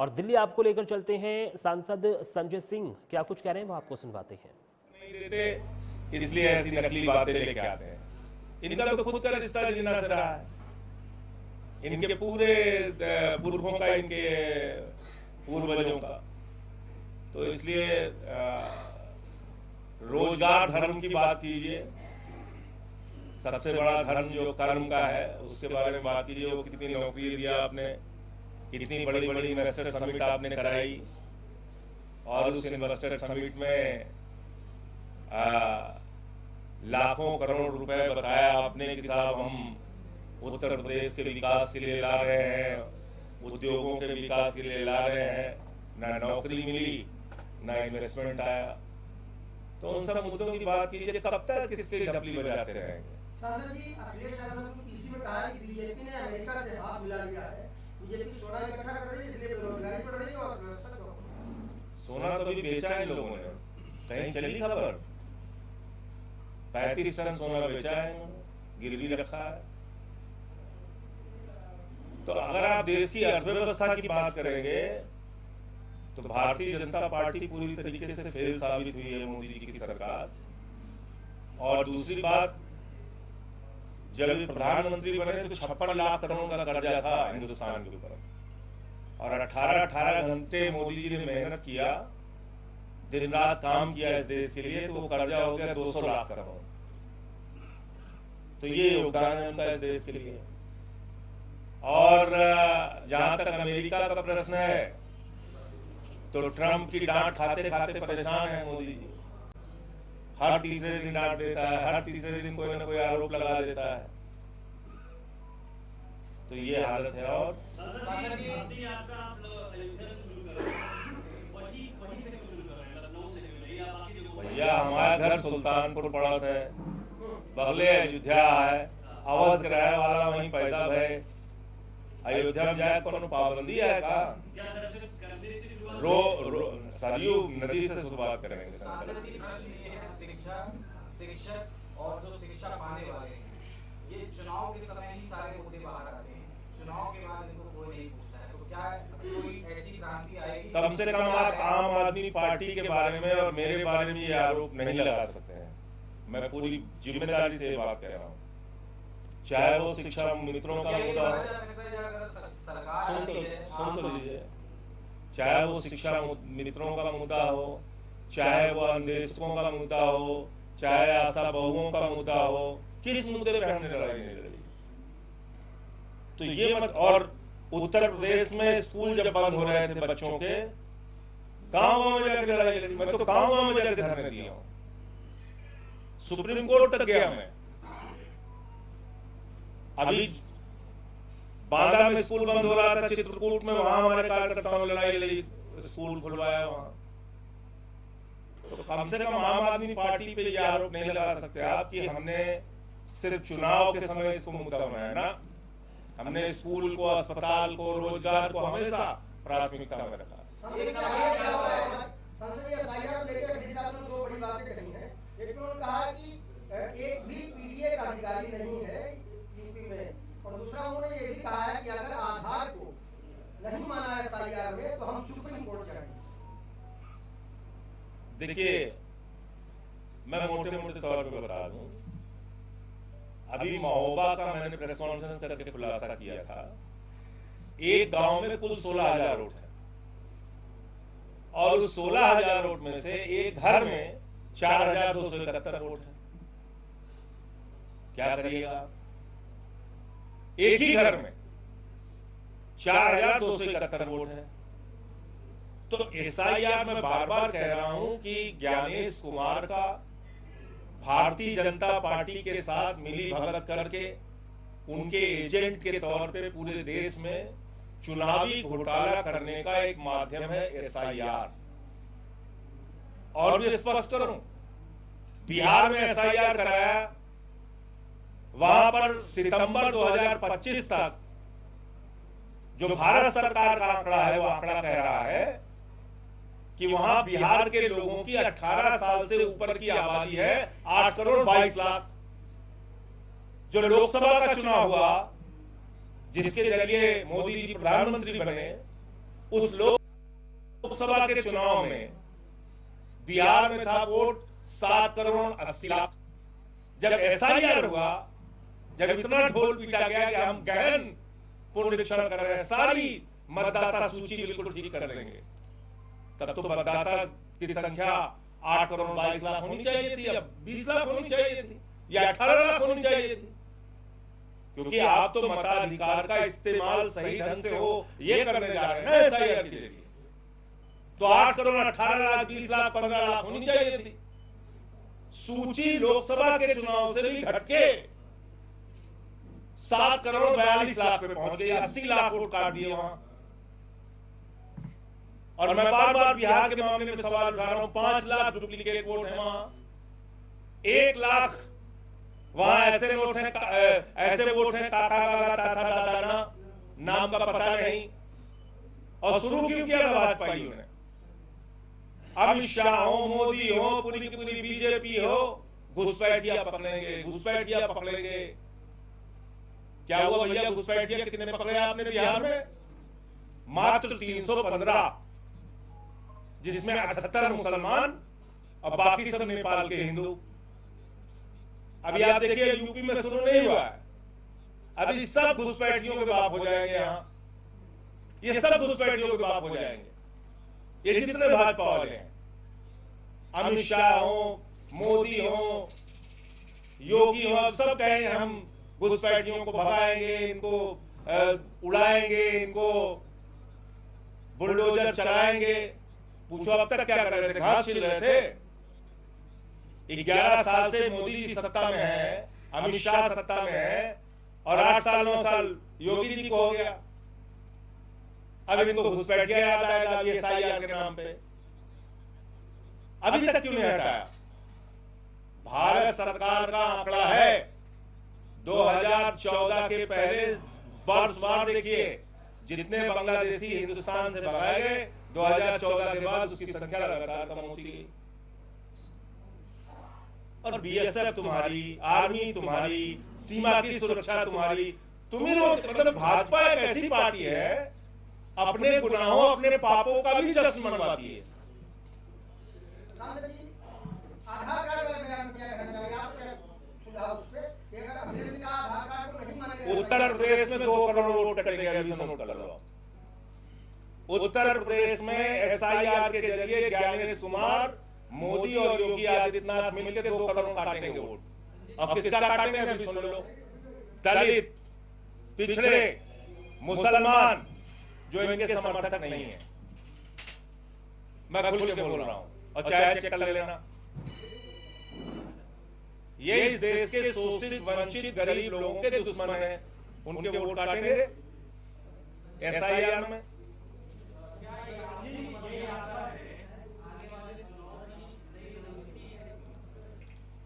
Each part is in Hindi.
और दिल्ली आपको लेकर चलते हैं सांसद संजय सिंह, क्या कुछ कह रहे हैं वो आपको सुनवाते हैं। नहीं देते इसलिए ऐसी नकली बातें लेके आते हैं। इनका तो खुद का रिश्ता जिंदा से रहा है, इनके पूरे पुरखों का, इनके पूर्वजों का। तो इसलिए रोजगार धर्म की बात कीजिए, सबसे बड़ा धर्म जो कर्म का है उसके बारे में बात कीजिए। वो कितनी नौकरी दिया आपने, कितनी बड़ी बड़ी इन्वेस्टर समिट आपने कराई, और उस इन्वेस्टर समिट में लाखों करोड़ रुपए बताया आपने कि साहब हम उत्तर प्रदेश के विकास के लिए ला रहे हैं, उद्योगों के विकास के लिए ला रहे हैं। ना नौकरी मिली, ना इन्वेस्टमेंट आया। तो उन सब मुद्दों की बात कीजिए। कब तक किससे डपली बजाते रहेंगे? सांसद जी, अखिलेश यादव ने इसी में कहा है कि बीजेपी ने अमेरिका से हाथ मिला लिया है, बीजेपी सोना इकट्ठा कर रही है, इसलिए बेरोजगारी बढ़ रही है और व्यवस्था तो सोना तो अभी बेचा है लोगों ने, कहीं चली खबर? 35 टन सोना बेचा है इन्होंने, गिरवी रखा है। तो अगर आप देश की अर्थव्यवस्था की बात करेंगे तो भारतीय जनता पार्टी पूरी तरीके से फेल साबित हुई है, मोदी जी की सरकार। और दूसरी बात, जब ये प्रधानमंत्री बने तो 56 लाख करोड़ का कर्जा था हिंदुस्तान के ऊपर, और 18 घंटे मोदी जी ने मेहनत किया, दिन रात काम किया इस देश के लिए, तो वो कर्जा हो गया 200 लाख करोड़। तो ये योगदान है उनका इस देश के लिए। और जहां तक अमेरिका का प्रश्न है, तो ट्रंप की डांट खाते खाते परेशान है मोदी जी। हर तीसरे दिन डांट देता है, हर तीसरे दिन कोई ना कोई आरोप लगा देता है। तो ये हालत है। और भैया हमारा घर सुल्तानपुर पड़ा है, बगले अयोध्या है, अवध के रहने वाला वहीं पैदा भय। अयोध्या में जाए कोनो पाबंदी है का? सरयू नदी से शुरुआत करेंगे। शिक्षक और जो शिक्षा पाने वाले हैं, ये चुनाव के समय ही सारे मुद्दे बाहर आते हैं, चुनाव के बाद इनको कोई नहीं पूछता है। तो क्या कोई ऐसी क्रांति आएगी? कम से कम आप आम आदमी पार्टी के बारे में और मेरे बारे में ये आरोप नहीं लगा सकते हैं। मैं पूरी जिम्मेदारी से बात कर रहा हूँ। चाहे वो शिक्षा मित्रों का मुद्दा हो, सुन तो लीजिए, चाहे वो शिक्षा मित्रों का मुद्दा हो, चाहे वो अन्वेषकों का मुद्दा हो, चाहे आशा बहुओं का मुद्दा हो, किस मुद्दे पे हमने लड़ाई नहीं लड़ी? तो ये मत। और उत्तर प्रदेश में स्कूल जब बंद हो रहे थे बच्चों के, गांव में जाकर लड़ाई लड़ी। मैं तो गांव में जाकर धरने दिया हूं, सुप्रीम कोर्ट तक गया मैं। अभी बांदा में स्कूल बंद हो रहा था, चित्रकूट में, वहां हमारे कार्यकर्ताओं ने लड़ाई लड़ी, स्कूल खुलवाया वहां। तो कम से कम आम आदमी पार्टी पे ये आरोप नहीं लगा सकते आप कि हमने सिर्फ चुनाव के समय इसको मुद्दा बनाया। ना, हमने स्कूल को, अस्पताल को, रोजगार को हमेशा प्राथमिकता में रखा। दो बड़ी बातें कही हैं। एक तो उन्होंने कहा कि एक भी पीडीए का अधिकारी नहीं है यूपी में, और दूसरा उन्होंने ये भी कहा है कि अगर आधार को नहीं माना एसआईआर में तो हम सुप्रीम कोर्ट जाएंगे। देखिए, मैं मोटे मोटे तौर पे बता दूं, अभी महोबा का मैंने प्रेस कॉन्फ्रेंस करके खुलासा किया था। एक गांव में कुल 16,000 वोट है, और उस 16,000 वोट में से एक घर में 4,271 वोट है। क्या करिएगा? एक ही घर में 4,271 वोट है। तो एसआईआर में बार बार कह रहा हूं कि ज्ञानेश कुमार का भारतीय जनता पार्टी के साथ मिली भगत करके उनके एजेंट के तौर पे पूरे देश में चुनावी घोटाला करने का एक माध्यम है एसआईआर। और भी स्पष्ट करूं, बिहार में एसआईआर कराया, वहां पर सितंबर 2025 तक जो भारत सरकार का आंकड़ा है, वो आंकड़ा कह रहा है कि वहां बिहार के लोगों की 18 साल से ऊपर की आबादी है 8 करोड़ 22 लाख। जो लोकसभा का चुनाव हुआ, जिसके जरिए मोदी जी प्रधानमंत्री बने, उस लोकसभा के चुनाव में बिहार में था वोट 7 करोड़ 80 लाख। जब एसआईआर हुआ, जब इतना ढोल पीटा गया कि हम गहन पुनरीक्षण कर रहे हैं, सारी मतदाता सूची बिल्कुल ठीक कर देंगे, तब तो मतदाता की संख्या 8 करोड़ 22 लाख होनी चाहिए थी, या 20 लाख होनी चाहिए थी, या 18 लाख होनी चाहिए थी। क्योंकि आप तो मताधिकार का इस्तेमाल सही ढंग से हो ये करने जा रहे हैं ना एसआईआर के जरिए, तो 8 करोड़ 18 लाख 20 लाख 15 लाख होनी चाहिए थी। सूची लोकसभा के चुनाव से भी घटके 7 करोड़ 42 लाख पे पहुंच गई, 80 लाख वोट काट दिए वहां। और मैं बार बार बिहार के मामले में सवाल उठा रहा हूं, 5 लाख डुप्लीकेट वोट है वहां, 1 लाख वहां ऐसे नोट हैं, ऐसे वोट हैं काका ताता दादा नाम का पता नहीं। और शुरू क्यों किया था वाजपेयी ने? अमित शाह हो, मोदी हो, पूरी की पूरी बीजेपी हो, घुसपैठिया पकड़ेंगे, घुसपैठिया पकड़ेंगे। क्या हुआ भैया? घुसपैठिया कितने पकड़े आपने बिहार में? मात्र 315, जिसमें 78 मुसलमान और बाकी सब नेपाल के हिंदू। अभी आप देखिए यूपी में शुरू नहीं हुआ है, अभी सब घुसपैठियों के बाप हो जाएंगे। यहां ये सब घुसपैठियों के बाप हो जाएंगे, ये जितने भाजपा वाले हैं, अमित शाह हो, मोदी हो, योगी हो, सब कहेंगे हम घुसपैठियों को भगाएंगे, इनको उड़ाएंगे, इनको बुलडोजर चलाएंगे। पूछो अब तक क्या कर रहे थे? घास छिल रहे थे। 11 साल से मोदी जी सत्ता में है, अमित शाह सत्ता में है, और 8 साल 9 साल योगी जी को हो गया। अब इनको घुसपैठिया याद आएगा अभी एसआईआर के नाम पे। अभी तक क्यों नहीं हटाया? भारत सरकार का आंकड़ा है 2014 के पहले वर्षवार देखिए, जितने बांग्लादेशी हिंदुस्तान से भगाए गए, 2014 के बाद उसकी संख्या लगातार कम होती गई। और बीएसएफ तुम्हारी, आर्मी तुम्हारी, सीमा की सुरक्षा तुम्हारी, तुम्हें लोग, मतलब भाजपा एक ऐसी पार्टी है अपने गुनाहों, अपने पापों का भी जश्न मनवाती है। सांसद जी, आधार कार्ड वाला बयान क्या कहना चाहिए? आप क्या सुझाव उस पे कि अगर अखिलेश का आधार कार्ड को नहीं माना जाएगा? उत्तर प्रदेश में 2 करोड़ वोट कटेंगे, अभी से नोट कर लो। उत्तर प्रदेश में एसआईआर के जरिए ज्ञानेश कुमार, मोदी और योगी आदित्यनाथ मिलकर 2 करोड़ काटेंगे वोट। अब किसका काटेंगे अभी सुन लो। दलित, पिछड़े, मुसलमान जो इनके समर्थक नहीं है, मैं खुल के बोल रहा हूं, और चाहे चेक कर लेना। ये इस देश के शोषित, वंचित, गरीब लोगों के दुश्मन हैं, उनके वोट काटेंगे एसआईआर में।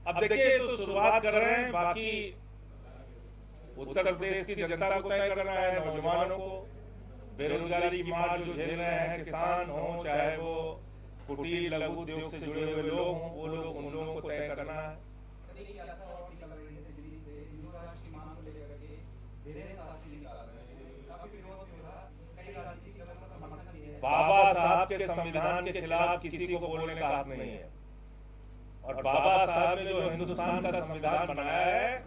अब देखिए, तो शुरुआत कर रहे हैं, बाकी उत्तर प्रदेश की जनता को तय करना है, नौजवानों को, बेरोजगारी की मार जो झेल रहे हैं किसान हो, चाहे वो कुटीर लघु उद्योग से जुड़े हुए लोग हों, वो लोग, उन लोगों को तय करना है। बाबा साहब के संविधान के खिलाफ किसी को बोलने का हक नहीं है, और बाबा साहब ने जो हिंदुस्तान का संविधान बनाया है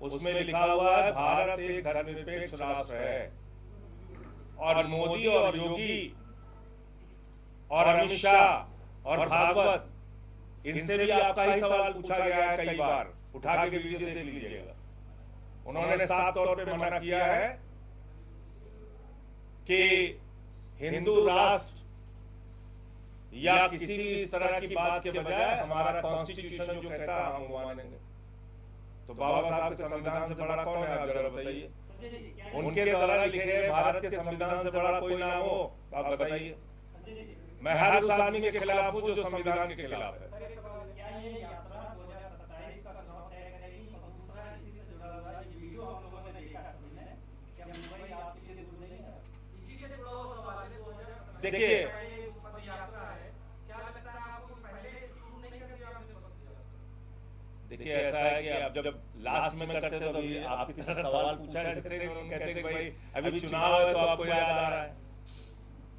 उसमें लिखा हुआ है भारत एक धर्मनिरपेक्ष राष्ट्र है। और मोदी और योगी और अमित शाह और भागवत, इनसे भी आपका ही सवाल पूछा गया है कई बार, उठा के वीडियो देख लीजिएगा। उन्होंने साफ तौर पे मना किया है कि हिंदू राष्ट्र या किसी भी इस तरह की बात के बजाय हमारा कॉन्स्टिट्यूशन जो कहता है हम वो मानेंगे। तो बाबा साहब के संविधान से बड़ा कौन है, आप जरा बताइए। उनके द्वारा लिखे गए भारत के संविधान से बड़ा कोई नाम हो तो आप बताइए। मैं हर उस आदमी के खिलाफ हूं जो संविधान के खिलाफ है। देखिए, देखिए ऐसा है कि अब जब लास्ट में करते तो अभी आपकी तरह सवाल पूछा है, जैसे उन्होंने कहते कि भाई अभी चुनाव है तो आपको याद आ रहा है।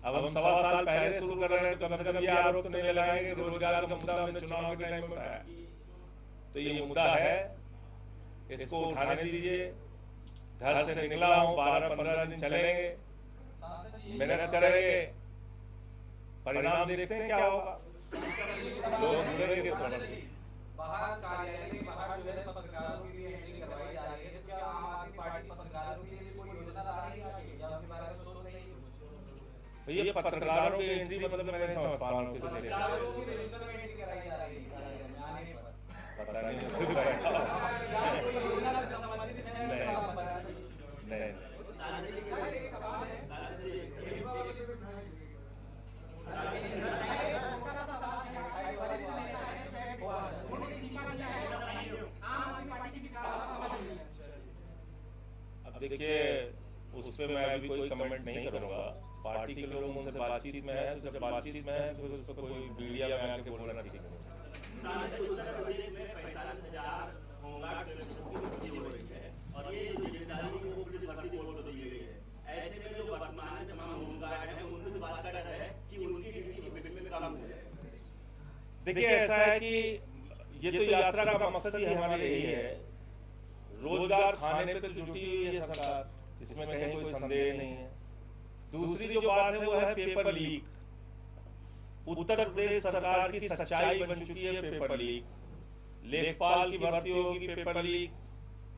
अब हम 1.25 साल पहले शुरू कर रहे हैं तो कम से कम ये आरोप तो नहीं लगाएंगे कि रोजगार का मुद्दा हमने चुनाव के टाइम में उठाया। तो ये मुद्दा है, इसको उठाने दीजिए। घर से निकला हूँ, 12-15 दिन चलेंगे, मेहनत करेंगे, परिणाम देखते हैं क्या होगा। लोग जुड़ेंगे थोड़ा। बाहर कार्यालय के बाहर जो है पत्रकारों की भी हैंडलिंग करवाई जा रही है, तो क्या आम आदमी पार्टी पत्रकारों के लिए कोई योजना ला रही है या उनके बारे में सोच रही है? ये पत्रकारों की एंट्री मतलब मैं नहीं समझ पा रहा हूँ किस तरीके से। पत्रकारों की रजिस्टर में एंट्री कराई जा रही है आने पर। पता नहीं या कोई योजना से संबंधित है नहीं। तो आप बता दीजिए। नहीं। अब देखिए, उस पर मैं अभी कोई कमेंट नहीं करूंगा। पार्टी के लोग उनसे बातचीत में है, तो जब बातचीत में है तो उस पर कोई मीडिया में आके बोलना ठीक नहीं। उत्तर प्रदेश में 45,000 होमगार्ड की भर्ती हो रही है और ये जो जिम्मेदारी को पुलिस भर्ती बोर्ड को दी गई है। ऐसे में जो वर्तमान में तमाम होमगार्ड हैं उनको भी बात कर रहे हैं कि उनकी ड्यूटी भविष्य में कम हो जाए। देखिए, ऐसा है कि ये तो यात्रा का मकसद ही हमारे यही है, रोजगार खाने पे जुटी हुई है सरकार, इसमें कहीं कोई संदेह नहीं है। दूसरी जो बात है वो है पेपर लीक। उत्तर प्रदेश सरकार की सच्चाई बन चुकी है पेपर लीक। लेखपाल की भर्ती होगी पेपर लीक,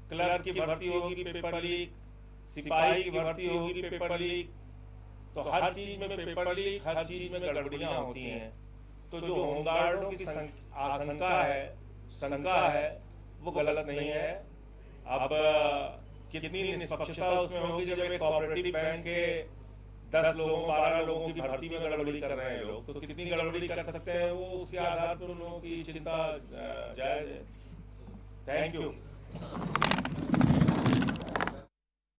क्लर्क की भर्ती होगी पेपर लीक, सिपाही की भर्ती होगी पेपर लीक। तो हर चीज में पेपर लीक, हर चीज में गड़बड़ियां होती हैं। तो जो होमगार्डों की शंका है वो गलत नहीं है। अब कितनी निष्पक्षता उसमें होगी जब एक कोऑपरेटिव बैंक के 10 लोगों 12 लोगों की भर्ती में गड़बड़ी कर रहे हैं लोग, तो कितनी गड़बड़ी कर सकते हैं वो उसके आधार पर उन लोगों की चिंता जायज है। Thank you.